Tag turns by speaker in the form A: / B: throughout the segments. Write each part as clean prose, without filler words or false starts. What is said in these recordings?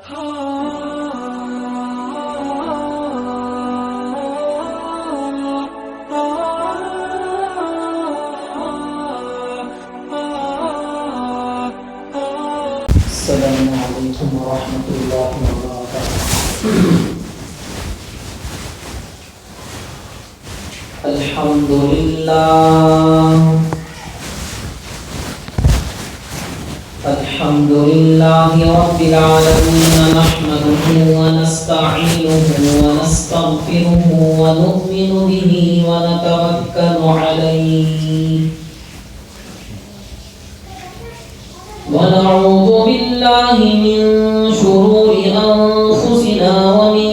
A: السلام علیکم ورحمۃ اللہ وبرکاتہ۔ الحمد للہ رب العالمین نحمده ونستعینه ونستغفره ونؤمن به ونتوکل علیہ ونعوذ بالله من شرور أنفسنا ومن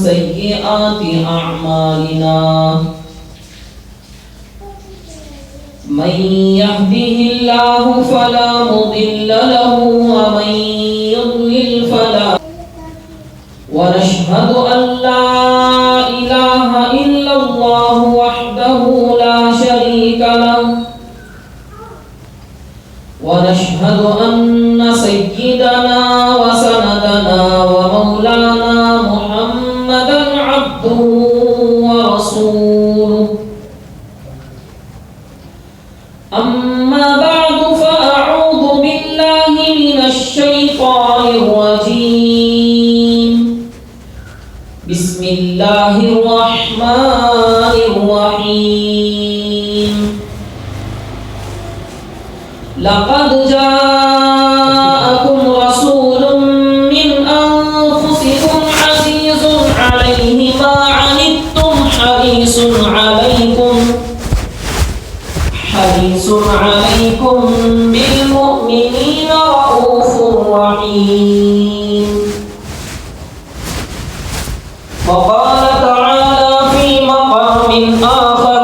A: سيئات أعمالنا من يهده الله فلا مضل له ومن يضلل فلا ونشهد أن لا إله إلا الله وحده لا شريك له ونشهد أن سيدنا وسندنا ومولانا محمدا عبده ورسوله أما بعد فأعوذ بالله من الشيطان الرجيم بسم الله الرحمن الرحيم لقد جاءكم رسول من أنفسكم عزيز عليه ما عنتم حريص عليكم بالمؤمنين رؤوف رحيم وقال تعالى في مقام آخر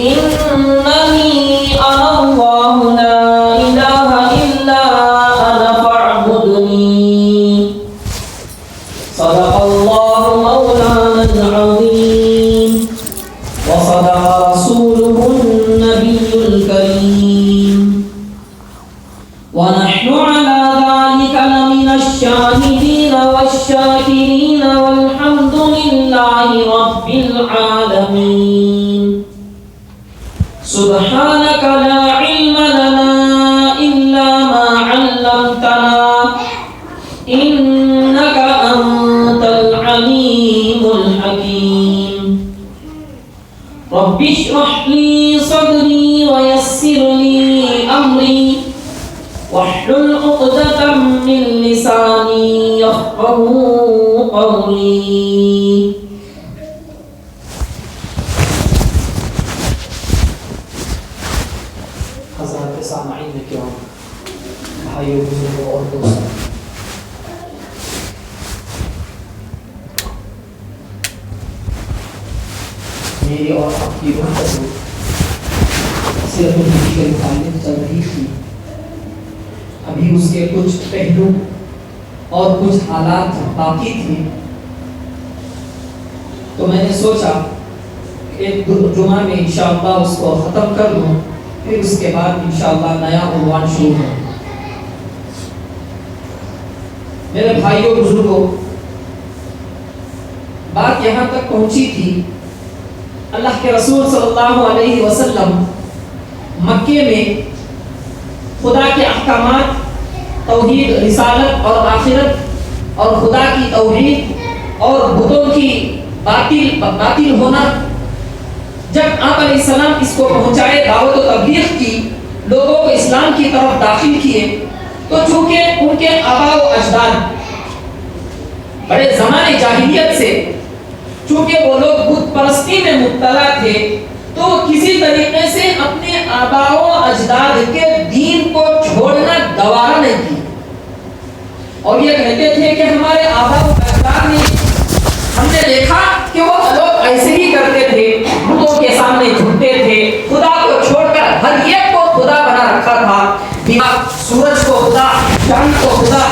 A: إنني أنا الله لا إله إلا أنا فاعبدني صدق الله مولانا العظيم وصدق رسوله النبي الكريم ونحن على ذلك لمن الشاهدين والشاكرين والحمد لله رب العالمين سبحانك لا علم لنا إلا ما علمتنا إنك أنت العليم الحكيم رب اشرح لي صدري ويسر لي أمري واحلل عقدة من لساني يفقهوا قولي سامعین کرام، بھائیوں بزرگوں اور دوستوں، میری اور آپ کی گفتگو صرف نبی کے متعلق چل رہی تھی۔ ابھی اس کے کچھ پہلو اور کچھ حالات باقی تھے، تو میں نے سوچا کہ ایک جمعہ میں انشاءاللہ اس کو ختم کر دوں، پھر اس کے بعد انشاءاللہ نیا عنوان شروع ہے۔ میرے بھائیوں بزرگوں، بات یہاں تک پہنچی تھی، اللہ کے رسول صلی اللہ علیہ وسلم مکے میں خدا کے احکامات، توحید، رسالت اور آخرت اور خدا کی توحید اور بتوں کی باطل ہونا، جب آپ علیہ السلام اس کو پہنچائے، دعوت و تبلیغ کی، لوگوں کو اسلام کی طرف داخل کیے، تو چونکہ ان کے آباء و اجداد بڑے زمانے جاہلیت سے، چونکہ وہ لوگ بت پرستی میں مبتلا تھے، تو کسی طریقے سے اپنے آباء و اجداد کے دین کو چھوڑنا گوارا نہیں کی، اور یہ کہتے تھے کہ ہمارے آباء و اجداد نے، ہم نے دیکھا کہ وہ لوگ ایسے ہی کرتے تھے، بتوں کے سامنے جھکتے تھے، خدا کو چھوڑ کر ہر ایک کو خدا بنا رکھا تھا، سورج کو خدا، چاند کو خدا،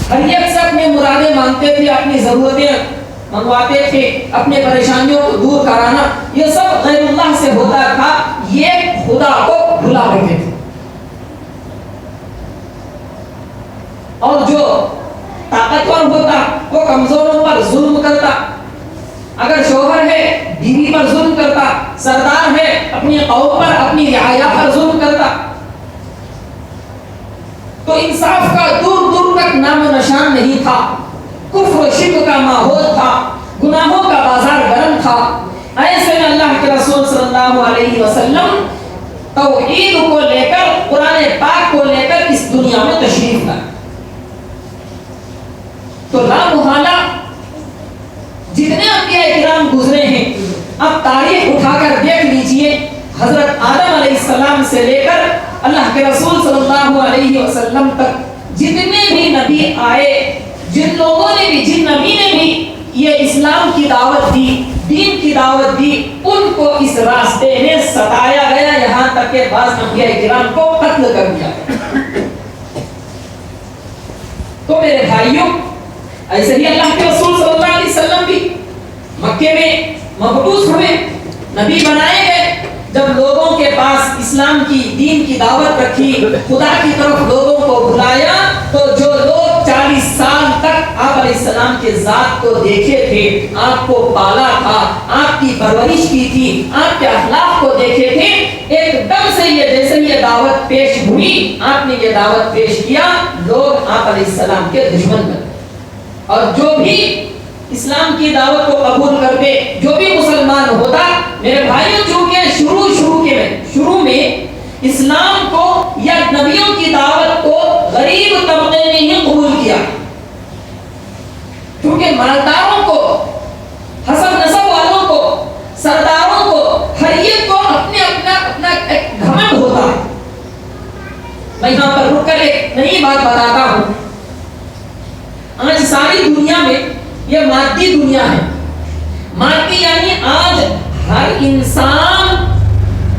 A: ہر ایک سے اپنی مرادیں مانگتے تھے، اپنی ضرورتیں منگواتے تھے، اپنے پریشانیوں کو دور کرانا، یہ سب غیر اللہ سے ہوتا تھا، یہ خدا کو بھلا رہتے تھے۔ اور جو طاقتور ہوتا وہ کمزوروں پر ظلم کرتا، اگر شوہر ہے بیوی پر ظلم کرتا، سردار ہے اپنی قوم پر اپنی رعایا پر ظلم کرتا، تو انصاف کا دور دور تک نام و نشان نہیں تھا، کفر و شرک کا ماحول تھا، گناہوں کا بازار گرم تھا۔ ایسے میں اللہ کے رسول صلی اللہ علیہ وسلم توحید کو لے کر، قرآن پاک کو لے کر اس دنیا میں تشریف لائے۔ تو لا محالہ جتنے انبیاء کرام گزرے ہیں، اب تاریخ اٹھا کر دیکھ لیجئے، حضرت آدم علیہ السلام سے لے کر اللہ کے رسول صلی اللہ علیہ وسلم تک جتنے بھی نبی آئے، جن لوگوں نے بھی، جن نبی نے بھی یہ اسلام کی دعوت دی، دین کی دعوت دی، ان کو اس راستے میں ستایا گیا، یہاں تک کہ بعض انبیاء کرام کو قتل کر دیا گیا۔ تو میرے بھائیوں، ایسے ہی اللہ کے رسول صلی اللہ علیہ وسلم بھی مکے میں مبعوث ہوئے، نبی بنائے گئے۔ جب لوگوں کے پاس اسلام کی دین کی دعوت رکھی، خدا کی طرف لوگوں کو بلایا، تو جو لوگ 40 سال تک آپ علیہ السلام کے ذات کو دیکھے تھے، آپ کو پالا تھا، آپ کی پرورش کی تھی، آپ کے اخلاق کو دیکھے تھے، ایک دم سے یہ جیسے یہ دعوت پیش ہوئی، آپ نے یہ دعوت پیش کیا، لوگ آپ علیہ السلام کے دشمن بن گئے۔ اور جو بھی اسلام کی دعوت کو قبول کرتے، جو بھی مسلمان ہوتا، میرے بھائیوں، چونکہ شروع میں اسلام کو یا نبیوں کی دعوت کو غریب طبقے نے ہی قبول کیا، کیونکہ مالداروں کو، حسب نسب والوں کو، سرداروں کو، ہر ایک کو اپنا ایک گھمنڈ ہوتا ہے۔ میں یہاں پر رک کر ایک نئی بات بتاتا ہوں۔ آج ساری دنیا میں یہ مادی دنیا ہے، مادی یعنی آج ہر انسان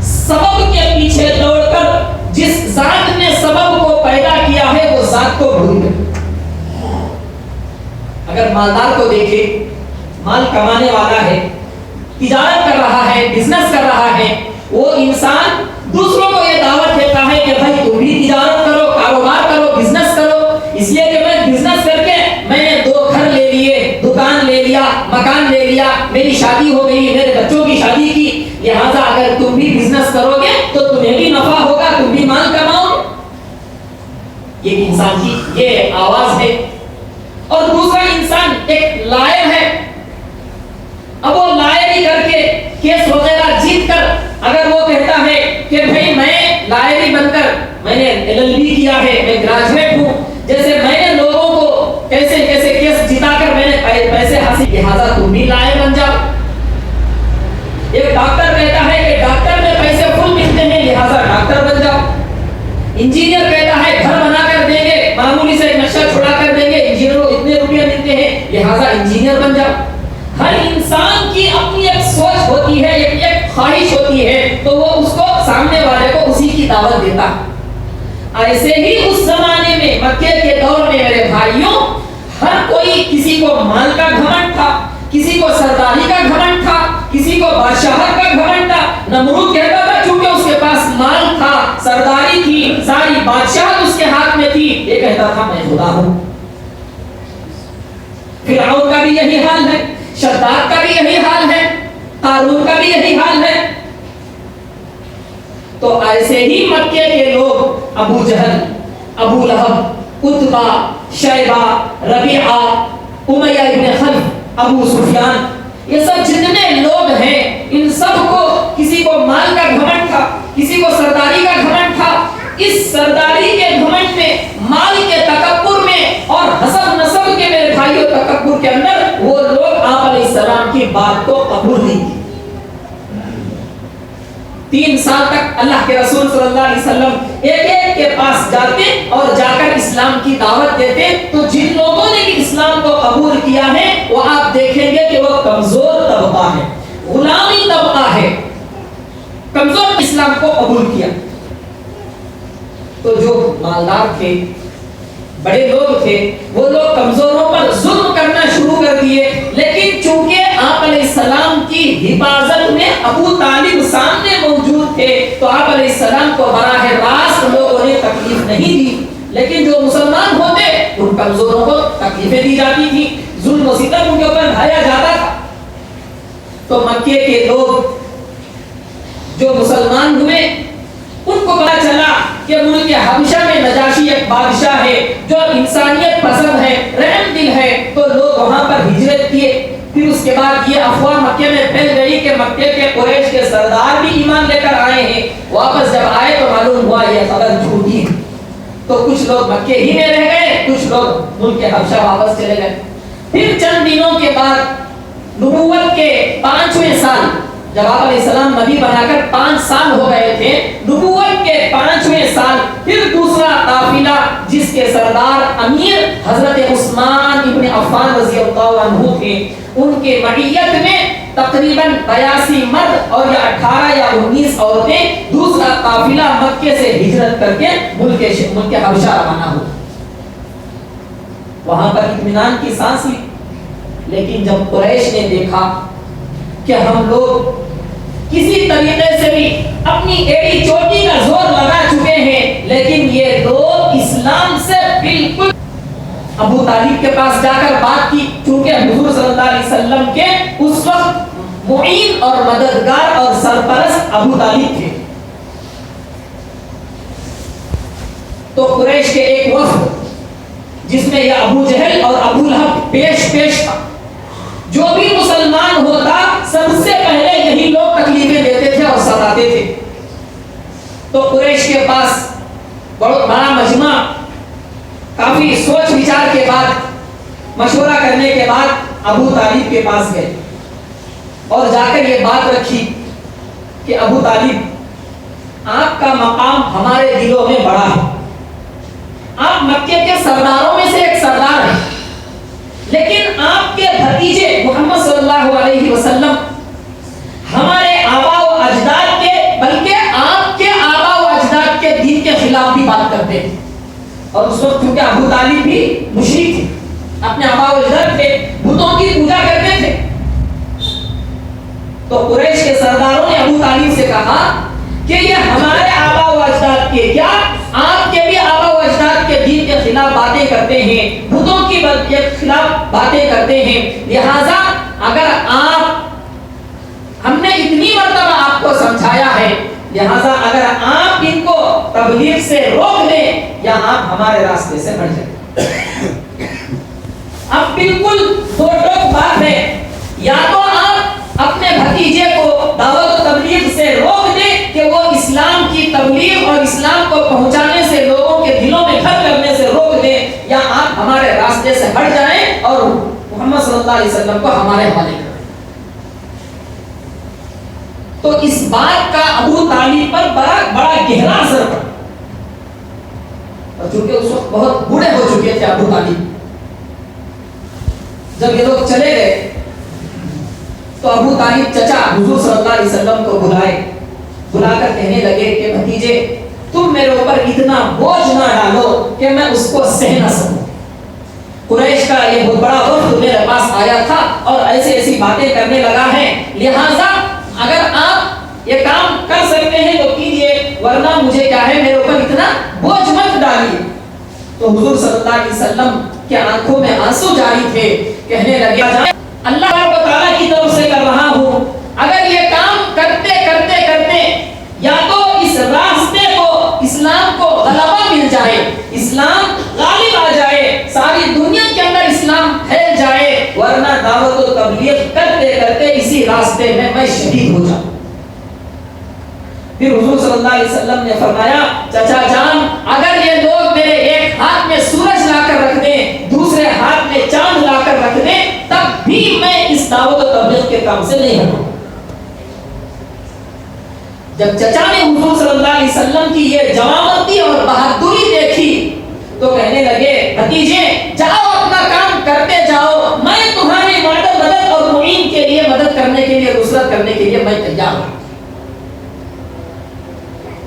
A: سبب کے پیچھے دوڑ کر جس ذات نے سبب کو پیدا کیا ہے وہ ذات کو بھول گئے۔ اگر مالدار کو دیکھے، مال کمانے والا ہے، تجارت کر رہا ہے، بزنس کر رہا ہے، وہ انسان دوسروں کو یہ دعوت دیتا ہے کہ بھائی تم بھی تجارت کرو، کاروبار کرو، بزنس کرو، اس لیے کہ میں بزنس کر کے میں نے 2 گھر لے لیے، دکان لے لیا، مکان لے لیا، میری شادی ہو گئی، میرے بچوں کی شادی کی، لہذا اگر تم بھی بزنس کرو گے تو تمہیں بھی نفع ہوگا، تم بھی مال کماؤ۔ یہ انسان کی یہ آواز ہے۔ اور دوسرا انسان ایک لائر ہے، اب وہ لائری کر کے کیس وغیرہ جیت کر اگر وہ کہتا ہے کہ بھائی میں لائری بن کر میں نے LLB کیا ہے، میں گریجویٹ ہوں، جیسے میں نے لوگوں کو کیسے کیس جتا کر میں نے پیسے حاصل، لہذا تم بھی لائر بن جاؤ۔ ایک ڈاکٹر کہتا ہے کہ ڈاکٹر میں پیسے فل ملتے ہیں، لہذا ڈاکٹر بن جاؤ۔ انجینئر کہتا ہے گھر بنا کر دیں گے، معمولی سے نقشہ چھوڑا کر دیں گے، انجینئر کو اتنے روپیہ ملتے ہیں، لہذا انجینئر بن جاؤ۔ ہر انسان کی اپنی ایک سوچ ہوتی ہے، ایک خواہش ہوتی ہے، تو وہ اس کو سامنے والے کو اسی کی دعوت دیتا ہے۔ ایسے ہی اس زمانے میں، مکے کے دور میں میرے بھائیوں، ہر کوئی، کسی کو مال کا گھمنڈ تھا، کسی کو سرداری کا گھمنڈ تھا، کسی کو بادشاہت کا گھمنڈ تھا۔ نمرود کہتا تھا چونکہ اس کے پاس مال تھا، سرداری تھی، ساری بادشاہت اس کے ہاتھ میں تھی، یہ کہتا تھا میں خدا ہوں۔ فرعون کا بھی یہی حال ہے، شداد کا بھی یہی حال ہے، قارون کا بھی یہی حال ہے۔ تو ایسے ہی مکے کے لوگ، ابو جہل، ابو لہب، عتبہ، شیبہ، ربیعہ، امیہ ابن خلف، ابو سفیان، یہ سب جتنے لوگ ہیں، ان سب کو کسی کو مال کا گھمنڈ تھا، کسی کو سرداری کا گھمنڈ تھا۔ اس سرداری کے گھمنڈ میں، مال کے تکبر میں اور حسب نسب کے میرے بھائیوں تکبر کے اندر وہ لوگ آپ علیہ السلام کی بات کو قبول نہیں کی۔ 3 سال تک اللہ کے رسول صلی اللہ علیہ وسلم ایک ایک کے پاس جاتے اور جا کر اسلام کی دعوت دیتے، تو جن لوگوں نے بھی اسلام کو قبول کیا ہے وہ آپ دیکھیں گے کہ وہ کمزور طبقہ ہے، غلامی طبقہ ہے، کمزور اسلام کو قبول کیا۔ تو جو مالدار تھے، بڑے لوگ تھے، وہ لوگ کمزوروں پر ظلم کرنا شروع کر دیے، لیکن چونکہ آپ علیہ السلام کی حفاظت میں ابو طالب سامنے موجود تھے، تو آپ علیہ السلام کو براہ راست لوگوں نے تکلیف نہیں دی۔ لیکن جو مسلمان ہوتے تکلیفیں دی جاتی تھی، ظلم و ستم ان کے اوپر ڈھایا جاتا تھا. تو مکے کے لوگ جو مسلمان ہوئے ان کو پتا چلا کہ ملک حبشہ میں نجاشی ایک بادشاہ ہے جو انسانیت پسند ہے، رحم دل ہے، تو لوگ وہاں پر ہجرت کیے. پھر اس کے بعد یہ افواہ مکے میں پھیل گئی کہ مکے کے قریش کے سردار بھی ایمان لے کر آئے ہیں. واپس جب آئے تو معلوم ہوا یہ خبر جھوٹی ہے. تو کچھ لوگ مکے ہی میں رہ گئے، کچھ لوگ ملک حبشہ واپس چلے گئے. پھر چند دنوں کے بعد نبوت کے 5ویں سال، جب آپ علیہ السلام نبی بنا کر 5 سال ہو گئے تھے، نبوت کے 5ویں سال پھر دوسرا قافلہ جس کے سردار امیر حضرت عثمان ابن عفان رضی اللہ عنہ تھے، ان کے معیت میں تقریباً 82 مرد اور یا 18 یا 19 عورتیں دوسرا قافلہ مکے سے ہجرت کر کے ملک حبشہ روانہ ہو. وہاں پر اطمینان کی سانس لی. لیکن جب قریش نے دیکھا کہ ہم لوگ کسی طریقے سے بھی اپنی ایڑی چوٹی کا زور لگا چکے ہیں، لیکن یہ لوگ اسلام سے بالکل، ابو طالب کے پاس جا کر بات کی، چونکہ حضور صلی اللہ علیہ وسلم کے اس وقت معین اور مددگار اور سرپرست ابو طالب تھے. تو قریش کے ایک وفد جس میں یہ ابو جہل اور ابو لہب پیش تھا، جو بھی مسلمان ہوتا سب سے پہلے یہی لوگ تکلیفیں دیتے تھے اور ستاتے تھے. تو قریش کے پاس بہت بڑا مجمع، کافی سوچ وچار کے بعد، مشورہ کرنے کے بعد ابو طالب کے پاس گئے اور جا کر یہ بات رکھی کہ ابو طالب، آپ کا مقام ہمارے دلوں میں بڑا ہے، آپ مکے کے سرداروں میں سے ایک سردار ہیں، لیکن آپ کے بھتیجے محمد صلی اللہ علیہ وسلم ہمارے آبا و اجداد کے، بلکہ آپ کے آبا و اجداد کے دین کے خلاف بھی بات کرتے ہیں. اور اس وقت کیونکہ ابو طالب بھی مشرک تھے، اپنے آبا و اجداد کے بتوں کی پوجا کرتے تھے. تو قریش کے سرداروں نے ابو طالب سے کہا کہ یہ ہمارے آبا و اجداد کے، کیا آپ کے بھی آبا و اجداد کے دین کے خلاف باتیں کرتے ہیں، بتوں کی خلاف باتیں کرتے ہیں، لہذا اگر آپ، ہم نے اتنی مرتبہ آپ کو سمجھایا ہے، لہذا اگر آپ ان کو تبلیغ سے روک دیں یا آپ ہمارے راستے سے ہٹ جائیں. اب بالکل دو ٹوک بات ہے، یا تو آپ اپنے بھتیجے کو دعوت و تبلیغ سے روک دیں کہ وہ اسلام کی تبلیغ اور اسلام کو پہنچانے سے، لوگوں کے دلوں میں گھر کرنے سے روک دیں، یا آپ ہمارے راستے سے ہٹ جائیں اور محمد صلی اللہ علیہ وسلم کو ہمارے حوالے کریں. تو اس بات کا ابو طالب پر بڑا گہرا اثر پڑا. اور چونکہ اس وقت بہت بوڑھے ہو چکے تھے ابو طالب، جب یہ لوگ چلے گئے تو ابو طالب چچا حضور صلی اللہ علیہ وسلم کو بلا کر کہنے لگے کہ بھتیجے، تم میرے اوپر اتنا بوجھ نہ ڈالو کہ میں اس کو سہ نہ سکوں. قریش کا یہ بہت بڑا وفد میرے پاس آیا تھا اور ایسی باتیں کرنے لگا ہے، لہذا اگر آپ یہ کام کر سکتے ہیں تو کیجئے، ورنہ مجھے کیا ہے، میرے اوپر اتنا بوجھ مت ڈالیے. تو حضور صلی اللہ علیہ وسلم کے آنکھوں میں آنسو جاری تھے. کہنے لگے اللہ تعالیٰ کی طرف سے کر رہا ہوں، اگر یہ کام کرتے کرتے کرتے یا تو اس راستے کو، اسلام کو غلبہ مل جائے، اسلام غالب آ جائے، ساری دنیا کے اندر اسلام پھیل جائے، ورنہ دعوت و تبلیغ کرتے کرتے اسی راستے میں شہید ہو جاؤں. پھر حضور صلی اللہ علیہ وسلم نے فرمایا، چچا جان، اگر یہ لوگ میرے ایک ہاتھ میں سورج لا کر رکھ دیں، دوسرے ہاتھ میں چاند لا کر رکھ دیں، تب بھی میں اس دعوت و تبلیغ کے کام سے نہیں ہٹوں. جب چچا نے حضور صلی اللہ علیہ وسلم کی یہ جوامردی اور بہادری دیکھی تو کہنے لگے، بھتیجے جاؤ، اپنا کام کرتے جاؤ، میں تمہاری مدد اور معین کے لیے، مدد کرنے کے لیے، نصرت کرنے کے لیے میں تیار ہوں.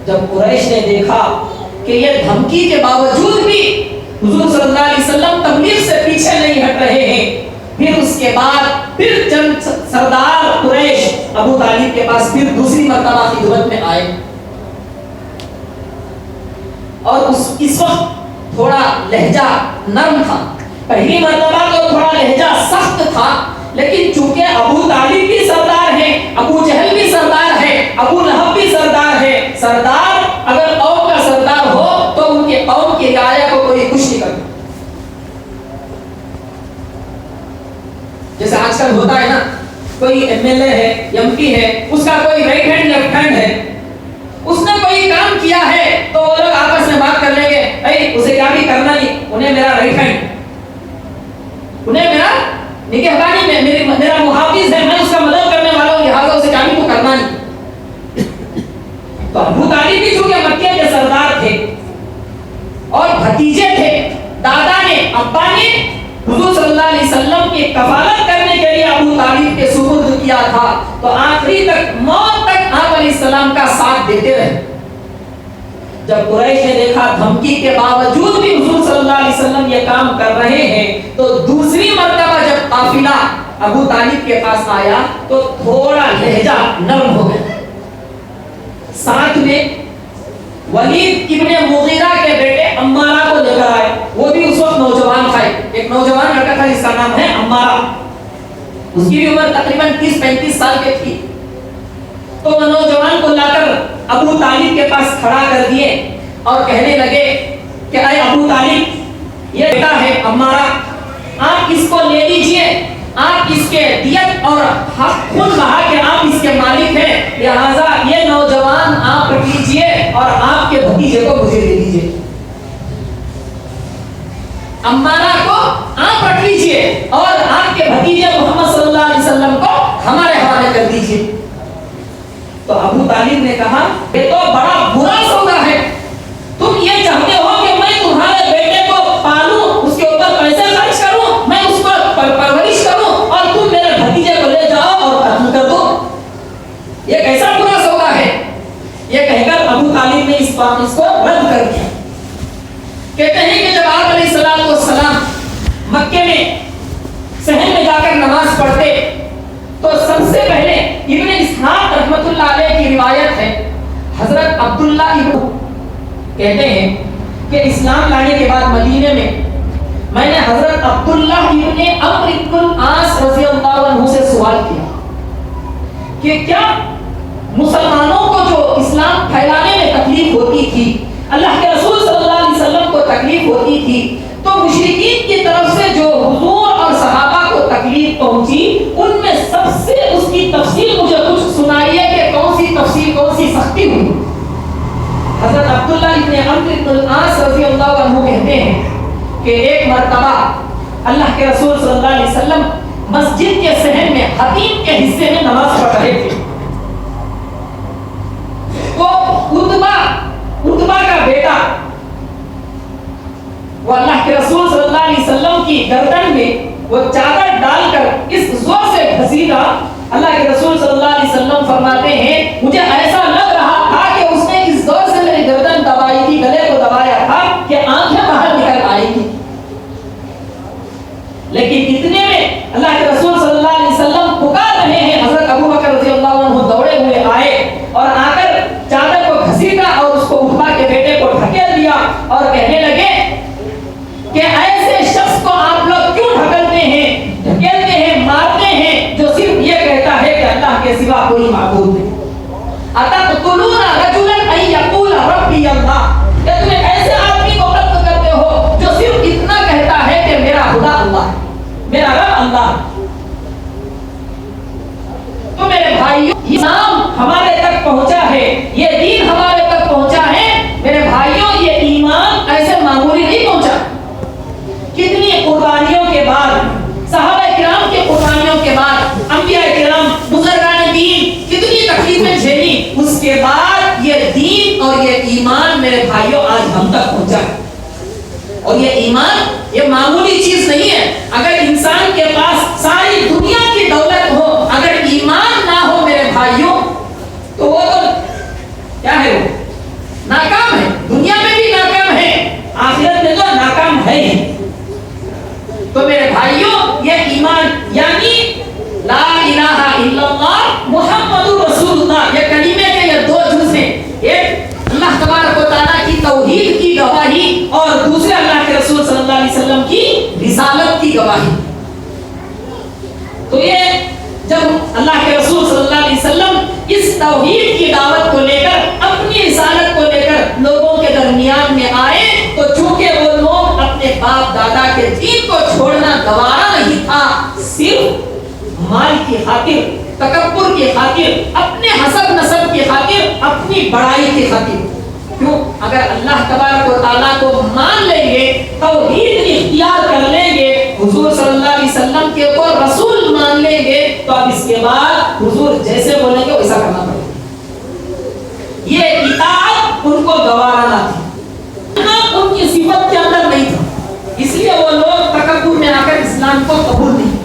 A: جب قریش نے دیکھا کہ یہ دھمکی کے باوجود بھی حضور صلی اللہ علیہ وسلم تبلیغ سے پیچھے نہیں ہٹ رہے ہیں، پھر اس کے بعد پھر چند سردار قریش ابو طالب کے پاس پھر دوسری مرتبہ خدمت میں آئے، اور اس وقت تھوڑا لہجہ نرم تھا، پہلی مرتبہ تو تھوڑا لہجہ سخت تھا، لیکن چونکہ ابو طالب بھی سردار ہے، ابو جہل بھی سردار ہے، ابو لہب بھی سردار ہے، سردار اگر قوم کا سردار ہو تو ان کے قوم کی رعایا کو کوئی کچھ نہیں کرتا. جیسے آج کل ہوتا ہے نا، کوئی ایم ایل اے ہے، ایم پی ہے، اس کا کوئی رائٹ ہینڈ لیفٹ ہینڈ ہے، اس نے کوئی کام کیا ہے تو وہ لوگ آپس میں بات کر لیں گے، اے اسے کیا بھی کرنا نہیں، انہیں میرا رائٹ ہینڈ، انہیں میرا نگہبانی میں میرا محافظ ہے، میں اس کا مدد کرنے والا ہوں، لہٰذا اسے کیا بھی تو کرنا نہیں. تو ابو طالب بھی چونکہ مکے کے سردار تھے اور بھتیجے تھے، دادا نے ابا نے حضور صلی اللہ علیہ وسلم کی کفالت کرنے کے لیے ابو طالب کے سپرد کیا تھا، تو آخری تک موت تک آپ علیہ السلام کا ساتھ دیتے رہے. جب قریش نے دیکھا دھمکی کے باوجود بھی حضور صلی اللہ علیہ وسلم یہ کام کر رہے ہیں، تو دوسری مرتبہ جب قافلہ ابو طالب کے پاس آیا تو تھوڑا لہجہ نرم ہو گیا. ساتھ میں ولید ابن مغیرہ کے بیٹے عمارہ کو لے کر آئے، وہ بھی اس وقت نوجوان تھا، ایک نوجوان لڑکا تھا جس کا نام ہے عمارہ، اس کی بھی عمر تقریباً 30-35 سال کی تھی. تو وہ نوجوان کو لا کر ابو طالب کے پاس کھڑا کر دیے اور کہنے لگے کہ اے ابو طالب، یہ بیٹا ہے عمارہ، آپ اس کو لے لیجئے، آپ اس کے دیت اور حق خون بہا کے آپ اس کے مالک ہیں، لہذا یہ نوجوان آپ رکھ لیجئے اور آپ کے بھتیجے کو مجھے دے دیجئے. عمارہ کو آپ رکھ لیجئے اور آپ کے بھتیجے محمد صلی اللہ علیہ وسلم کو ہمارے حوالے کر دیجئے. تو ابو طالب نے کہا یہ تو بڑا برا سودا ہے، تم یہ چاہتے ہو کہ میں تمہارے بیٹے کو پالوں، اس کے اوپر پیسے خرچ کروں، میں اس پر پرورش کروں، اور تم میرے بھتیجے کو لے جاؤ اور قتل کر دو، یہ کیسا برا سودا ہے. یہ کہہ کر ابو طالب نے اس کو رد کر دیا. کہتے ہیں کہ جب آپ علیہ السلام مکے میں صحن میں جا کر نماز پڑھتے تو سب سے پہلے ابن اسحاق رحمۃ اللہ علیہ کی روایت ہے، حضرت عبداللہ ابن کہتے ہیں کہ اسلام لانے کے بعد مدینے میں نے حضرت عبداللہ ابن عمرو بن العاص رضی اللہ عنہ سے سوال کیا کہ کیا مسلمانوں کو جو اسلام پھیلانے میں تکلیف ہوتی تھی، اللہ کے رسول صلی اللہ علیہ وسلم کو تکلیف ہوتی تھی، تو مشرکین کی طرف سے جو حضور اور صحابہ کو تکلیف پہنچی، ان میں سب سے اس کی تفصیل مجھے کچھ سنائیے کہ کون سی تفصیل، کون سی سختی ہوئی. حضرت عبداللہ ابن عمرو بن العاص رضی اللہ عنہ کہتے ہیں کہ ایک مرتبہ اللہ کے رسول صلی اللہ علیہ وسلم مسجد کے صحن میں حتیم کے حصے میں نماز پڑھ رہے تھے. وہ عتبہ کا بیٹا وہ اللہ کے رسول صلی اللہ علیہ وسلم کی گردن میں وہ چادر ڈال کر اس زور سے گھسیٹا. اللہ کے رسول صلی اللہ علیہ وسلم فرماتے ہیں مجھے ایسا لگ رہا تھا کہ اس نے اس زور سے میری گردن دبائی تھی، گلے کو دبایا تھا کہ آنکھیں باہر نکل آئی تھی. لیکن اتنے میں اللہ کے رسول صلی اللہ علیہ وسلم پکار رہے ہیں. حضرت ابو بکر رضی اللہ عنہ دوڑے ہوئے آئے اور آ کر چادر کو گھسیٹا اور اس کو عتبہ کے بیٹے کو ڈھکیل دیا اور کہنے لگے کہ ایسے شخص کو آپ لوگ کیوں ڈھکلتے ہیں، ڈھکیلتے ہیں، مارتے ہیں، جو صرف یہ کہتا ہے کہ اللہ کے سوا کوئی معبود نہیں. اتقتلون رجلا ان یقول ربی اللہ، کہ تم ایسے آدمی کو قتل کرتے ہو جو صرف اتنا کہتا ہے کہ میرا خدا اللہ ہے، میرا رب اللہ ہے. تو میرے بھائیوں، اسلام ہمارے تک پہنچا ہے، یہ دین ہمارے تک پہنچا ہے. میرے بھائیوں، یہ ایمان ایسے معمولی نہیں پہنچا. کتنی قربانیوں کے بعد، صحابہ کرام کی قربانیوں کے بعد، انبیاء کرام، بزرگان دین کتنی تکلیفیں جھیلی، اس کے بعد یہ دین اور یہ ایمان میرے بھائیوں آج ہم تک پہنچا. اور یہ ایمان یہ معمولی چیز نہیں ہے. اگر انسان کے پاس ساری دنیا کی دولت ہو، اگر ایمان نہ ہو میرے بھائیوں، تو وہ تو کیا ہے، وہ ناکام ہے. دنیا میں بھی ناکام ہے، آخرت میں تو ناکام ہے ہی. تو میرے بھائیوں، یہ ایمان یعنی لا الہ الا اللہ محمد رسول اللہ، یہ کلمے کے یہ دو جز ہیں. ایک اللہ تبارک و تعالیٰ کی توحید کی گواہی اور دوسرے اللہ کے رسول صلی اللہ علیہ وسلم کی رسالت کی گواہی. تو یہ جب اللہ کے رسول صلی اللہ علیہ وسلم اس توحید کی دعوت کو لے کر اپنی رسالت کو لے کر لوگوں کے درمیان میں آئے تو چونکہ وہ لوگ اپنے باپ دادا کے دین کو چھوڑنا گوارا نہیں تھا، صرف مال کی خاطر، تکبر کی خاطر، اپنے حسب نسب کی خاطر، اپنی بڑائی کی خاطر. کیوں؟ اگر اللہ تبارک و تعالیٰ کو مان لیں گے، توحید اختیار کر لیں گے، حضور صلی اللہ علیہ وسلم کے کو رسول مان لیں گے، تو اب اس کے بعد حضور جیسے بولیں گے ویسا کرنا پڑے گا. یہ اطاعت ان کو گوارا نہ تھی، ان کی صفت کے اندر نہیں تھا، اس لیے وہ لوگ تکبر میں آ کر اسلام کو قبول نہیں.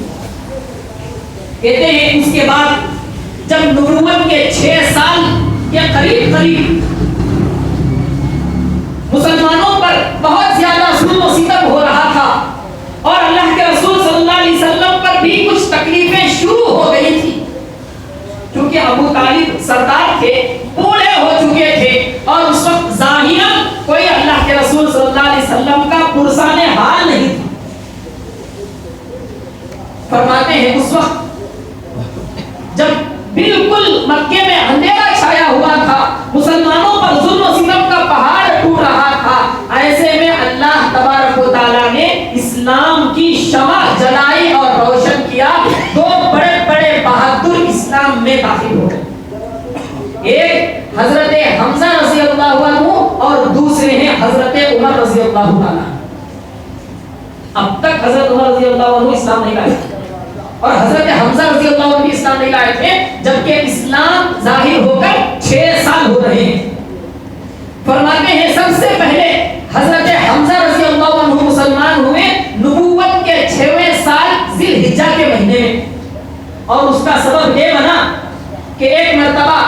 A: کہتے ہیں اس کے بعد جب نبوت کے 6 سال کے قریب مسلمانوں پر بہت زیادہ ظلم و ستم ہو رہا تھا اور اللہ کے رسول صلی اللہ علیہ وسلم پر بھی کچھ تکلیفیں شروع ہو گئی تھی، کیونکہ ابو طالب سردار تھے، بوڑھے ہو چکے تھے اور اس وقت ظاہراً کوئی اللہ کے رسول صلی اللہ علیہ وسلم کا پرسان حال نہیں تھا. فرماتے ہیں اس وقت جب بالکل مکے میں اندھیرا چھایا ہوا تھا، مسلمانوں پر ظلم و ستم کا پہاڑ ٹوٹ رہا تھا، ایسے میں اللہ تبارک و تعالیٰ نے اسلام کی شمع جلائی اور روشن کیا. 2 بڑے بڑے بہادر اسلام میں داخل ہو گئے، ایک حضرت حمزہ رضی اللہ عنہ اور دوسرے ہیں حضرت عمر رضی اللہ عنہ. اب تک حضرت عمر رضی اللہ عنہ اسلام نہیں لائے اور حضرت حمزہ رضی اللہ عنہ بھی اسلام نہیں لائے تھے، جبکہ اسلام ظاہر ہو کر 6 سال ہو رہے ہیں. فرماتے ہیں سب سے پہلے حضرت حمزہ رضی اللہ عنہ مسلمان ہوئے نبوت کے 6ویں سال ذی الحجہ کے مہینے میں، اور اس کا سبب یہ بنا کہ ایک مرتبہ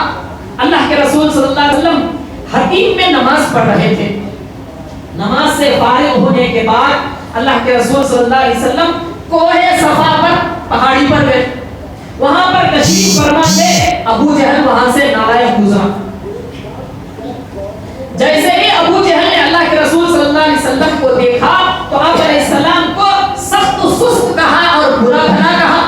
A: اللہ کے رسول صلی اللہ علیہ وسلم حتیم میں نماز پڑھ رہے تھے. نماز سے فارغ ہونے کے بعد اللہ کے رسول صلی اللہ علیہ وسلم کوہ صفا پر پہاڑی پر گئے، وہاں پر تشریف فرما تھے. ابو جہل وہاں سے نالائق گزرا. جیسے ہی ابو جہل نے اللہ کے رسول صلی اللہ علیہ وسلم کو دیکھا تو آپ علیہ السلام کو سخت سست کہا اور برا بھلا کہا.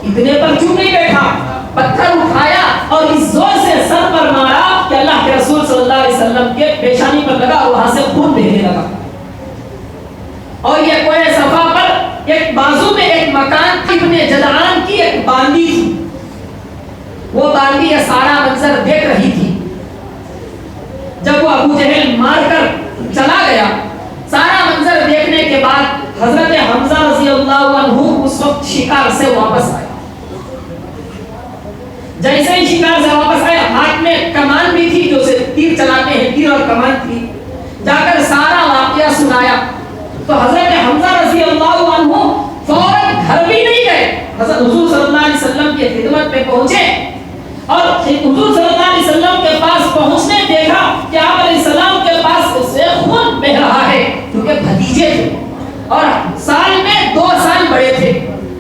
A: اتنے پر چپ نہیں بیٹھا، پتھر اٹھایا اور اس زور سے سر پر مارا کہ اللہ کے رسول صلی اللہ علیہ وسلم کے پیشانی پر لگا اور وہاں سے خون بہنے لگا. اور یہ کوہ صفا پر ایک بازو میں ایک مکان ابن جدعان کی ایک باندی تھی، وہ باندی یہ سارا منظر دیکھ رہی تھی. جب وہ ابو جہل مار کر چلا گیا، سارا منظر دیکھنے کے بعد حضرت حمزہ رضی اللہ عنہ اس وقت شکار سے واپس آئے. جیسے ہی شکار سے واپس آئے، ہاتھ میں کمان بھی تھی جو سے تیر چلاتے ہیں، تیر اور کمان تھی. جا کر سارا واقعہ سنایا تو حضرت حمزہ رضی اللہ عنہ فوراً گھر بھی نہیں گئے، حضرت حضور صلی اللہ علیہ وسلم کی خدمت میں پہنچے اور حضور صلی اللہ علیہ وسلم کے پاس پہنچنے دیکھا کہ آپ علیہ السلام کے پاس سے خون بہ رہا ہے، کیونکہ بھتیجے تھے اور سال میں 2 سال بڑے تھے.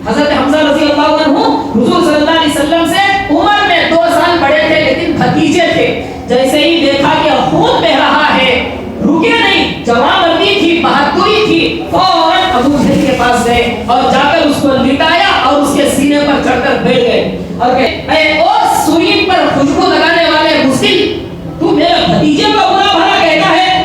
A: حضرت حمزہ رضی اللہ عنہ حضور صلی اللہ علیہ وسلم سے عمر میں 2 سال بڑے تھے لیکن بھتیجے تھے. جیسے ہی دیکھا کہ خون بہ رہا ہے، رکے نہیں، جوانمردی تھی، بہادری تھی، فوراً ابو جہل کے پاس گئے اور جا کر اس کو لٹایا اور اس کے سینے پر چڑھ کر بیٹھ گئے اور کہے اے او سوئی پر خوشبو لگانے والے مسلم، تو میرے بھتیجے کو برا بھلا کہتا ہے؟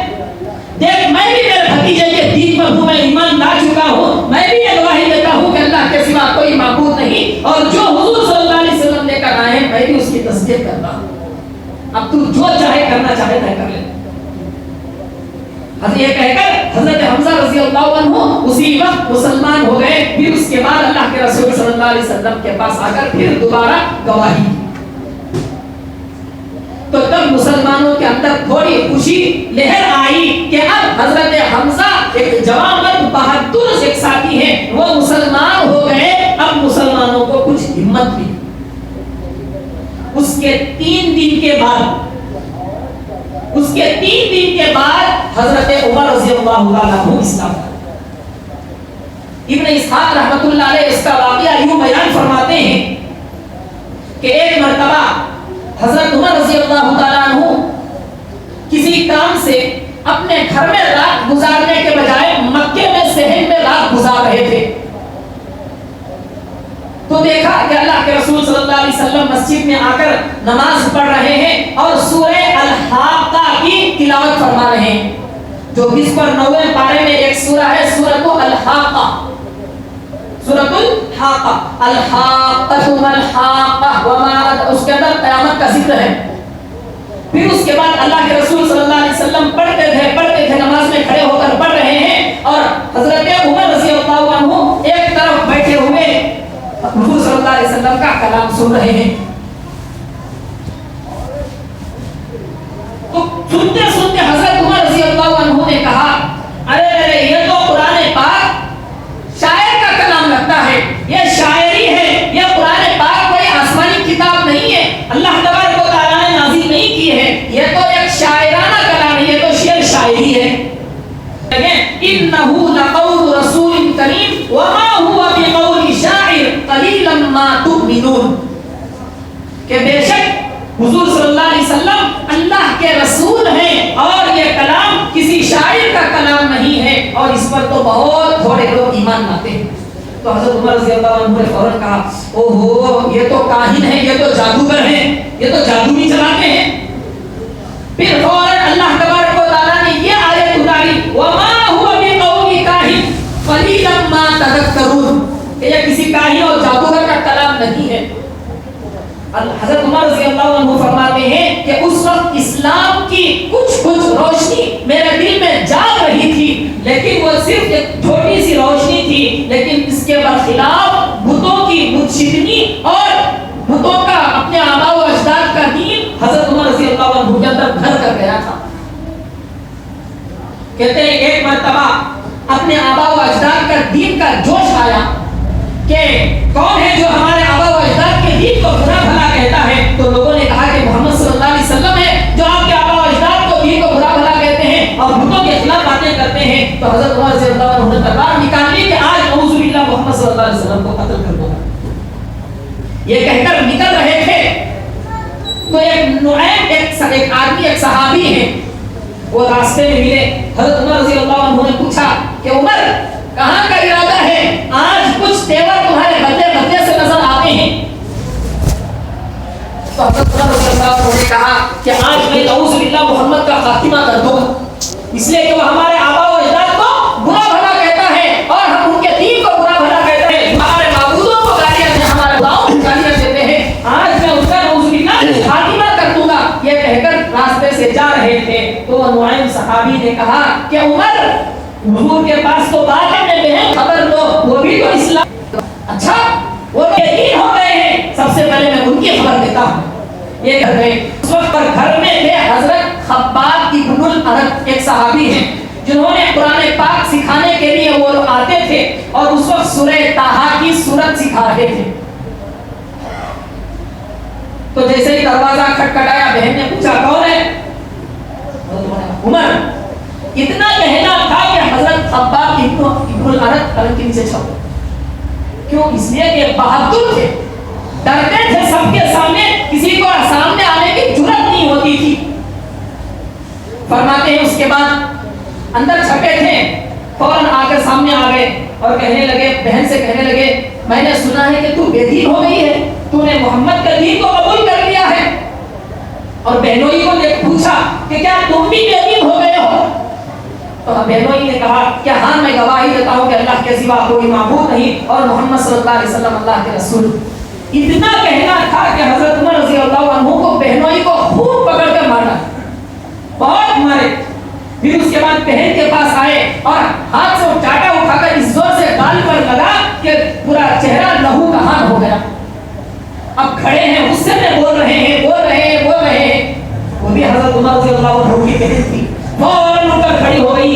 A: دیکھ میں بھی میرے بھتیجے کے دین پر ہوں، میں ایمان لا چکا ہوں، میں بھی یہ گواہی دیتا ہوں کہ اللہ کے سوا کوئی معبود نہیں اور جو حضور صلی اللہ علیہ وسلم نے کہا ہے میں بھی اس کی تصدیق کرتا ہوں. اب تو جو چاہے کرنا چاہے طے کر لے. یہ کہہ کر حضرت حمزہ رضی اللہ عنہ اسی وقت مسلمان ہو گئے. پھر اس کے بعد اللہ کے رسول صلی اللہ علیہ وسلم کے پاس آ کر پھر دوبارہ گواہی. تو تب مسلمانوں کے اندر تھوڑی خوشی لہر آئی کہ اب حضرت حمزہ ایک جوان مرد بہادر ایک ساتھی ہیں، وہ مسلمان ہو گئے. اب مسلمانوں کو کچھ ہمت بھی. اس کے 3 دن کے بعد حضرت عمر رضی اللہ عنہ اسلام. ابن اسحاق رحمۃ اللہ علیہ اس کا واقعہ یوں بیان فرماتے ہیں کہ ایک مرتبہ حضرت عمر رضی اللہ تعالیٰ عنہ کسی کام سے اپنے گھر میں رات گزارنے کے بجائے مکے میں صحن میں رات گزار رہے تھے. کہ اللہ کے رسول صلی اللہ علیہ وسلم مسجد میں آ کر نماز پڑھ رہے ہیں اور سورہ الحاقہ کی تلاوت فرما رہے ہیں، جو اس پر 9ویں پارے میں ایک سورہ ہے، سورۃ الحاقہ، سورۃ الحاقہ، الحاقہ ما الحاقہ وما، اس کے اندر قیامت کا ذکر ہے۔ پھر اس کے بعد اللہ کے رسول صلی اللہ علیہ وسلم پڑھتے تھے نماز میں کھڑے ہو کر پڑھ رہے ہیں، اور حضرت عمر رضی اللہ عنہ ایک طرف بیٹھے ہوئے حضور صلی اللہ علیہ وسلم کا کلام سن رہے ہیں۔ تو سنتے سنتے حضرت عمر رضی اللہ عنہ نے کہا، ارے یہ تو قرآن پاک شاعر کا کلام لگتا ہے، یہ شاعری ہے، یہ قرآن پاک کوئی آسمانی کتاب نہیں ہے، اللہ تبارک و تعالیٰ نے نازل نہیں کی ہے، یہ تو ایک شاعرانہ کلام ہے، یہ تو شعر شاعری ہے۔ انه لقول رسول کریم وما هو بقول شاعر قلیلا ما تؤمنون، کہ بے شک حضور صلی اللہ علیہ وسلم اللہ کے رسول ہیں اور یہ کلام کسی شاعر کا کلام نہیں ہے، اور اس پر تو بہت تھوڑے لوگ ایمان لاتے ہیں۔ تو حضرت عمر رضی اللہ عنہ نے فوراً کہا، اوہو یہ تو کاہن ہے، یہ تو جادوگر ہیں، یہ تو جادو بھی چلاتے ہیں۔ پھر فوراً اللہ تبارک و تعالیٰ نے یہ آیت اتاری، وما هو بقول کاہن قلیلا ما تذکرون، کہ یہ کسی کاہن اور جادوگر کا کلام نہیں ہے۔ حضرت عمر رضی اللہ عنہ فرماتے ہیں کہ اس وقت اسلام کی کچھ روشنی میرے دل میں جاگ رہی تھی، لیکن وہ صرف ایک چھوٹی سی روشنی تھی، لیکن اس کے برخلاف بتوں کی بت شکنی اور بتوں کا اپنے آباء و اجداد کا دین حضرت عمر رضی اللہ عنہ کے اندر گھر کر گیا تھا۔ کہتے ہیں ایک مرتبہ اپنے آباء و اجداد کا دین کا جوش آیا کہ کون ہے جو ہمارے آباء و اجداد کے دین کو برا بھلا کہتا ہے، تو لوگوں نے کہا کہ محمد صلی اللہ علیہ وسلم ہے جو آپ کے آباء و اجداد کو دین کو برا بھلا کہتے ہیں اور بتوں کے خلاف باتیں کرتے ہیں۔ تو حضرت عمر رضی اللہ عنہ نے تلوار نکالی کہ آج نعوذ باللہ محمد صلی اللہ علیہ وسلم کو قتل کر دو گا۔ یہ کہہ کر نکل رہے تھے تو ایک نعیم ایک آدمی ایک صحابی ہے، وہ راستے میں ملے۔ حضرت عمر رضی اللہ عنہ نے پوچھا کہ عمر کہاں کا ارادہ ہے، آج کچھ تیور تمہارے بدلے بدلے سے نظر آتے ہیں۔ تو حضرت عمر رضی اللہ عنہ نے کہا کہ آج میں نعوذ باللہ محمد کا خاتمہ کر دوں گا، اس لیے کہ وہ ہمارے آباء و اجداد کو برا بھلا کہتا ہے اور ہم ان کے دین کو برا بھلا کہتے ہیں، ہمارے معبودوں کو گالیاں دے، ہمارے خداؤں کو گالیاں دیتے ہیں، آج میں اس کا نعوذ باللہ خاتمہ کر دوں گا۔ یہ کہہ کر راستے سے جا رہے تھے تو نعیم صحابی نے کہا کہ عمر حضور کے پاس تو بات ہے، میں بہن خبر دو، وہ بھی تو اسلام، اچھا وہ یقین ہو گئے ہیں، سب سے پہلے میں ان کی خبر دیتا ہوں۔ یہ کہہ گئے، اس وقت پر گھر میں تھے حضرت خباب ابن الارت، ایک صحابی ہیں جنہوں نے قرآن پاک سکھانے کے لیے وہ لوگ آتے تھے اور اس وقت سورہ طٰہٰ کی سورت سکھا رہے تھے۔ تو جیسے ہی دروازہ کھٹکھٹایا، بہن نے پوچھا کون ہے؟ عمر۔ اتنا کہنا تھا کہ حضرت خباب ابن الارت قلم کے نیچے چھپ گئے۔ کیوں؟ اس لیے کہ بہادر تھے، ڈرتے تھے سب کے سامنے، کسی کو سامنے آنے کی جرات نہیں ہوتی تھی۔ فرماتے ہیں اس کے بعد اندر چھپے تھے، فوراً آ کر سامنے آ گئے اور کہنے لگے، بہن سے کہنے لگے، میں نے سنا ہے کہ تو بے دین ہو گئی ہے، تو نے محمد کا دین کو قبول کر لیا ہے۔ اور بہنوئی کو پوچھا کہ کیا تم بھی بے دین ہو گئے ہو؟ تو بہنوئی نے کہا کہ ہاں میں گواہی دیتا ہوں کہ اللہ کے سوا کوئی معبود نہیں اور محمد صلی اللہ علیہ وسلم اللہ کے رسول۔ اتنا کہنا تھا کہ حضرت عمر رضی اللہ عنہ کو بہنوئی کو خوب پکڑ کر مارا، بہت مارے۔ پھر اس کے بعد بہن کے پاس آئے اور ہاتھ سے چاٹا اٹھا کر اس زور سے گال پر لگا کہ پورا چہرہ لہو کہان ہو گیا۔ اب کھڑے ہیں، غصے میں بول رہے ہیں۔ وہ بھی حضرت عمر رضی اللہ عنہ کی بہن تھی، فوراً اٹھ کر کھڑی ہو گئی،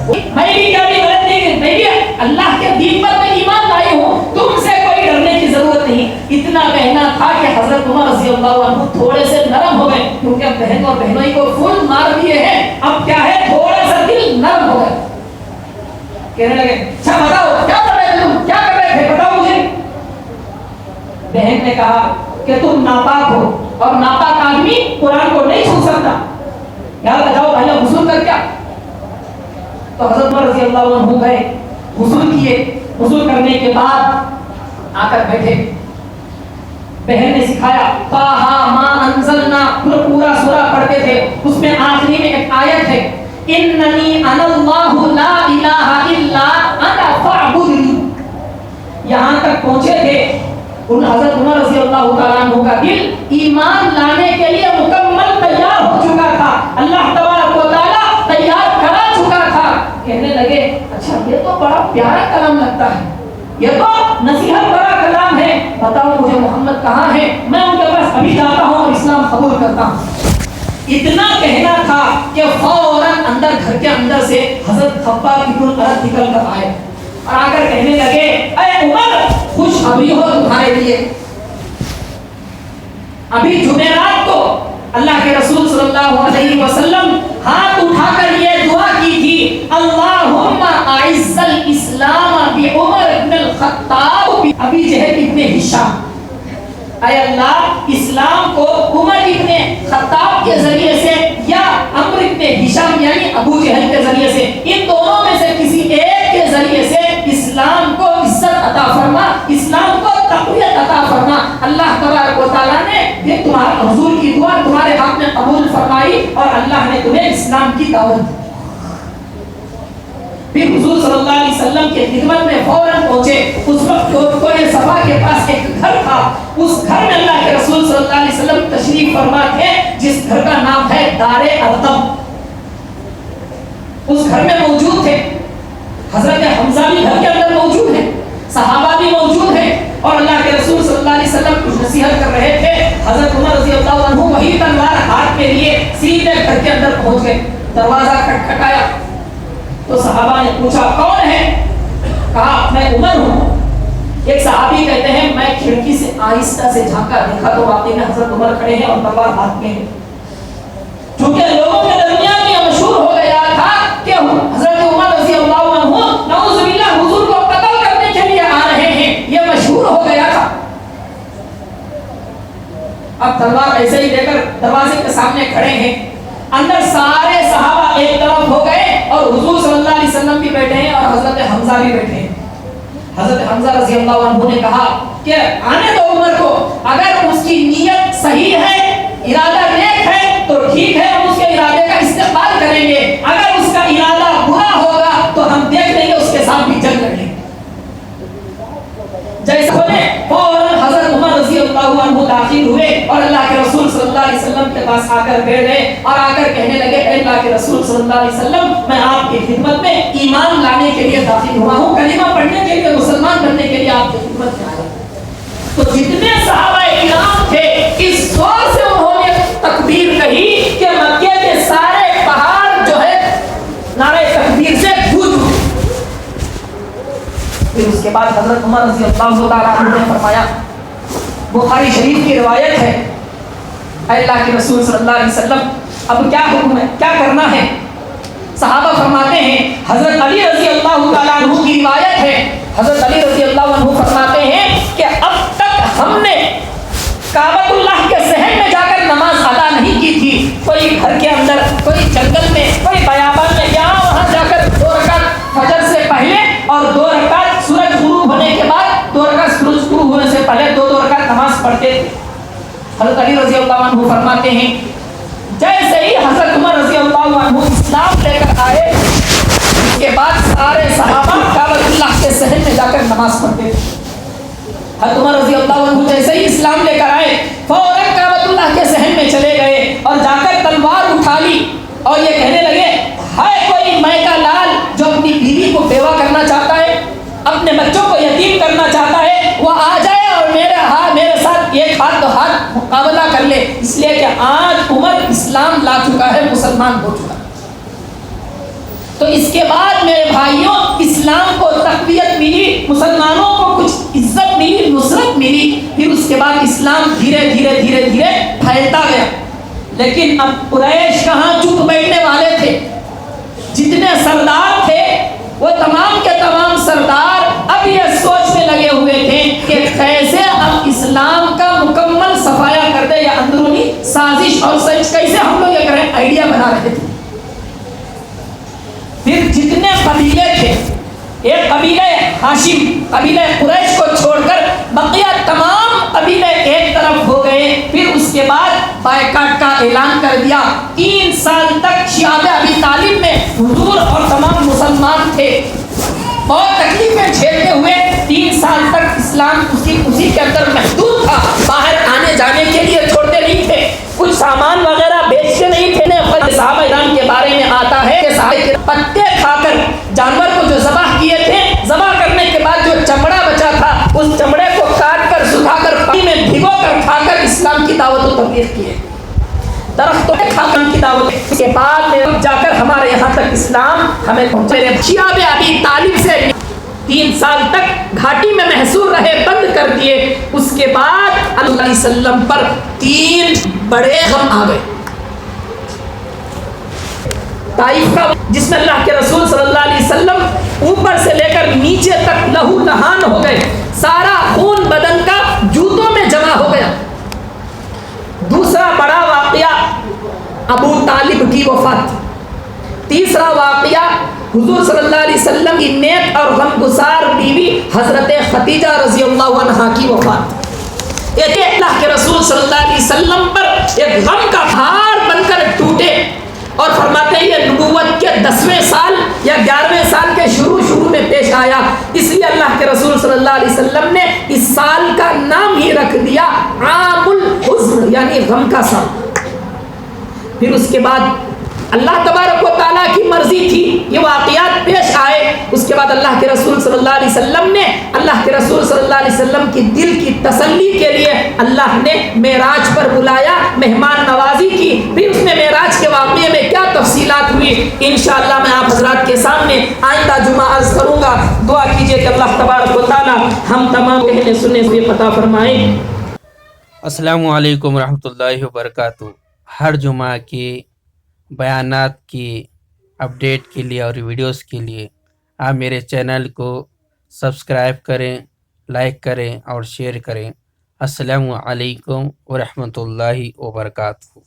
A: میں بھی کیا بھی غلط نہیں، میں بھی اللہ کے دین پر میں ایمان لائی ہوں، تم سے کوئی ڈرنے کی ضرورت نہیں۔ اتنا کہنا تھا کہ حضرت عمر رضی اللہ عنہ تھوڑے سے نرم ہو گئے، کیونکہ بہن اور بہنوئی کو فل مار دیے ہیں، اب کیا ہے تھوڑا سا دل نرم ہو گئے۔ کہنے لگے، اچھا بتاؤ کیا کر رہے تھے، تم کیا کر رہے تھے، بتاؤ مجھے۔ بہن نے کہا کہ تم ناپاک ہو اور ناپاک آدمی قرآن کو نہیں چھو سکتا، یاد رکھو پہلے غسل کر کیا۔ تو حضرت عمر رضی اللہ عنہ گئے، غسل کیے، غسل کرنے کے بعد آ کر بیٹھے۔ بہن نے سکھایا طٰہٰ ما انزلنا، پورا سورہ پڑھتے تھے، اس میں آخری میں ایک آیت ہے اننی انا اللہ لا الہ الا انا فاعبدنی، یہاں تک پہنچے تھے ان حضرت عمر رضی اللہ تعالیٰ عنہ کا دل ایمان لانے کے لیے مکمل تیار ہو چکا تھا، اللہ تبارک و تعالیٰ تیار کرا چکا تھا۔ کہنے لگے اچھا یہ تو بڑا پیارا کلام لگتا ہے، یہ تو نصیحت بڑا کلام ہے، بتاؤ مجھے محمد کہاں ہے، میں ان کے پاس ابھی جاتا ہوں اور اسلام قبول کرتا ہوں۔ اتنا کہنا تھا کہ فوراً اندر گھر کے اندر سے حضرت خباب بن الارت نکل کر آئے اور آ کر کہنے لگے اے عمر خوشخبری ہو تمہارے لیے، ابھی جمعرات کو اللہ کے رسول صلی اللہ علیہ وسلم ہاتھ اٹھا کر یہ دعا کی تھی اللہم اعز الاسلام بعمر بن الخطاب ابی جہل ابن ہشام، اے اللہ اسلام کو عمر ابن خطاب کے ذریعے سے یا عمرو ابن ہشام یعنی ابو جہل کے ذریعے سے، ان دونوں میں سے کسی ایک کے ذریعے سے اسلام کو عزت عطا فرما، اسلام کو تقویت عطا فرما۔ اللہ تبارک و تعالیٰ نے یہ تمہارے حضور کی دعا تمہارے حق میں قبول فرمائی اور اللہ نے تمہیں اسلام کی دعوت دی۔ پھر حضور صلی اللہ علیہ وسلم کے خدمت میں فوراً پہنچے، اس وقت کوہ صفا کے پاس ایک گھر تھا، اس گھر میں اللہ کے رسول صلی اللہ علیہ وسلم تشریف فرما تھے جس گھر کا نام ہے دار ارقم، اس گھر میں موجود تھے، حضرت حمزہ بھی گھر کے اندر موجود ہیں، صحابہ بھی موجود ہیں اور اللہ کے رسول صلی اللہ علیہ وسلم کچھ نصیحت کر رہے تھے، حضرت عمر رضی اللہ عنہ وہی تلوار ہاتھ کے لیے سیدھے گھر کے اندر پہنچ گئے، دروازہ کھٹکھٹایا تو صحابہ نے پوچھا کون ہے؟ کہا میں عمر ہوں۔ ایک صحابی کہتے ہیں میں کھڑکی سے آہستہ سے جھانکا، دیکھا تو واقعی میں حضرت عمر کھڑے ہیں اور تلوار ہاتھ میں ہے، چونکہ لوگوں کے درمیان یہ مشہور ہو گیا تھا کہ حضرت عمر رضی اللہ عنہ نعوذ باللہ حضور کو قتل کرنے کے لیے آ رہے ہیں، یہ مشہور ہو گیا تھا۔ اب تلوار ایسے ہی لے کر دروازے کے سامنے کھڑے ہیں، اندر سارے صحابہ ایک طرف ہو گئے اور حضور صلی اللہ علیہ وسلم بھی بیٹھے ہیں اور حضرت حمزہ بھی بیٹھے ہیں۔ حضرت حمزہ رضی اللہ عنہ نے کہا کہ آنے دو عمر کو، اگر اس کی نیت صحیح ہے، ارادہ نیک ہے تو ٹھیک ہے، ہم اس کے ارادے کا استقبال کریں گے، اگر اس کا ارادہ برا ہوگا تو ہم دیکھ لیں گے اس کے ساتھ بھی جنگ لڑیں گے۔ جیسا ہونے فوراً حضرت عمر رضی اللہ عنہ داخل ہوئے اور اللہ کے رسول صلی اللہ علیہ وسلم کے پاس آ کر بیٹھ گئے اور آ کر کہنے لگے اے اللہ کے رسول صلی اللہ علیہ وسلم میں آپ کی خدمت میں ایمان لانے کے لیے داخل ہوا ہوں، کلمہ پڑھنے کے لیے، مسلمان بننے کے لیے آپ کی خدمت میں آیا۔ تو جتنے صحابہ کرام تھے اس زور سے انہوں نے تکبیر کہی کہ مکے کے سارے پہاڑ جو ہے نعرہ تکبیر سے گونج اٹھے۔ پھر اس کے بعد حضرت عمر رضی اللہ تعالیٰ عنہ نے فرمایا، بخاری شریف کی روایت ہے، اے اللہ کے رسول صلی اللہ علیہ وسلم اب کیا حکم ہے، کیا کرنا ہے؟ صحابہ فرماتے ہیں، حضرت علی رضی اللہ تعالیٰ عنہ کی روایت ہے، حضرت علی رضی اللہ عنہ فرماتے ہیں کہ اب تک ہم نے کعبۃ اللہ کے صحن میں جا کر نماز ادا نہیں کی تھی، کوئی گھر کے اندر، کوئی جنگل میں، کوئی بیابان میں، یہاں وہاں جا کر 2 رکعت فجر سے پہلے اور 2 رکعت سورج غروب ہونے کے بعد، 2 رکعت سورج غروب ہونے سے پہلے 2 رکعت نماز پڑھتے تھے۔ حضرت علی رضی اللہ عنہ فرماتے ہیں جیسے ہی حضرت عمر رضی اللہ عنہ اسلام لے کر آئے، اس کے بعد سارے صحابہ کعبۃ اللہ کے صحن میں جا کر نماز پڑھتے تھے۔ حضرت عمر رضی اللہ عنہ جیسے ہی اسلام لے کر آئے فوراً کعبۃ اللہ کے صحن میں چلے گئے اور جا کر تلوار اٹھا لی اور یہ کہنے لگے ہے کوئی مائی کا لال جو اپنی بیوی کو بیوہ کرنا چاہتا ہے، اپنے بچوں کو یتیم کرنا چاہتا ہے، وہ آ جائے اور میرے ساتھ ایک ہاتھ تو ہاتھ مقابلہ کر لے، اس لیے کہ آج عمر اسلام لا چکا ہے، مسلمان ہو چکا ہے۔ تو اس کے بعد میرے بھائیوں اسلام کو تقویت ملی، مسلمانوں کو کچھ عزت ملی، نصرت ملی، پھر اس کے بعد اسلام دھیرے دھیرے دھیرے دھیرے پھیلتا گیا۔ لیکن اب قریش کہاں چپ بیٹھنے والے تھے، جتنے سردار تھے وہ تمام کے تمام سردار اب یہ سوچنے لگے ہوئے تھے کہ کیسے ہم اسلام کا مکمل صفایا کر دیں، یا اندرونی سازش اور سچ کیسے ہم لوگ یہ کریں، آئیڈیا بنا رہے تھے۔ پھر جتنے قبیلے تھے، ایک قبیلہ ہاشم، قبیلہ قریش کو چھوڑ کر بقیہ تمام قبیلے ایک بائیکاٹ کا اعلان کر دیا۔ 3 سال تک شیعہ ابی طالب میں حضور اور تمام مسلمان تھے، بہت تکلیفیں جھیلتے ہوئے 3 سال تک اسلام اسی کے اندر محدود تھا، باہر آنے جانے کے لیے چھوڑتے نہیں تھے، کچھ سامان وغیرہ بیچتے نہیں تھے۔ صحابہ کرام کے بارے میں آتا ہے کہ صحابہ کے پتے کھا کر جانور کو جو ذبح کیے تھے، ذبح کرنے کے بعد جو چمڑا بچا تھا اس چمڑے کو کاٹ کر سکھا کر پانی میں بھگو کر کھا کر اسلام کی دعوت و تبلیغ کیے، درختوں کے کھا کر کی دعوت۔ اس کے بعد میں جا کر ہمارے یہاں تک اسلام ہمیں پہنچے۔ شیعہ ابی طالب سے 3 سال تک گھاٹی میں محصور رہے، بند کر دیے۔ اس کے بعد اللہ علیہ وسلم پر 3 بڑے غم آ گئے۔ طائف کا، جس میں اللہ کے رسول صلی اللہ علیہ وسلم اوپر سے لے کر نیچے تک لہو لہان ہو گئے، سارا خون بدن کا جوتوں میں جمع ہو گیا۔ دوسرا بڑا واقعہ ابو طالب کی وفات۔ تیسرا واقعہ حضور صلی اللہ علیہ وسلم کی نیک اور غمگسار بیوی حضرت خدیجہ رضی اللہ عنہا کی وفات۔ یہ اللہ کے رسول صلی اللہ علیہ وسلم پر ایک غم کا پہاڑ بن کر ٹوٹے، اور فرماتے ہیں یہ نبوت کے 10ویں سال یا 11ویں سال کے شروع میں پیش آیا، اس لیے اللہ کے رسول صلی اللہ علیہ وسلم نے اس سال کا نام ہی رکھ دیا عام الحزن، یعنی غم کا سال۔ پھر اس کے بعد اللہ تبارک و تعالیٰ کی مرضی تھی یہ واقعات پیش آئے۔ اس کے بعد اللہ کے رسول صلی اللہ علیہ وسلم نے، اللہ کے رسول صلی اللہ علیہ وسلم کی دل کی تسلی کے لیے اللہ نے معراج پر بلایا، مہمان نوازی کی۔ پھر اس میں معراج کے واقعے میں کیا تفصیلات ہوئی انشاءاللہ میں آپ حضرات کے سامنے آئندہ جمعہ عرض کروں گا۔ دعا کیجئے کہ اللہ تبارک و تعالیٰ ہم تمام کہنے سننے سے عطا فرمائیں۔
B: السلام علیکم ورحمۃ اللہ وبرکاتہ۔ ہر جمعہ کے بیانات کی اپڈیٹ کے لیے اور ویڈیوز کے لیے آپ میرے چینل کو سبسکرائب کریں، لائک کریں اور شیئر کریں۔ السلام علیکم ورحمۃ اللہ وبرکاتہ۔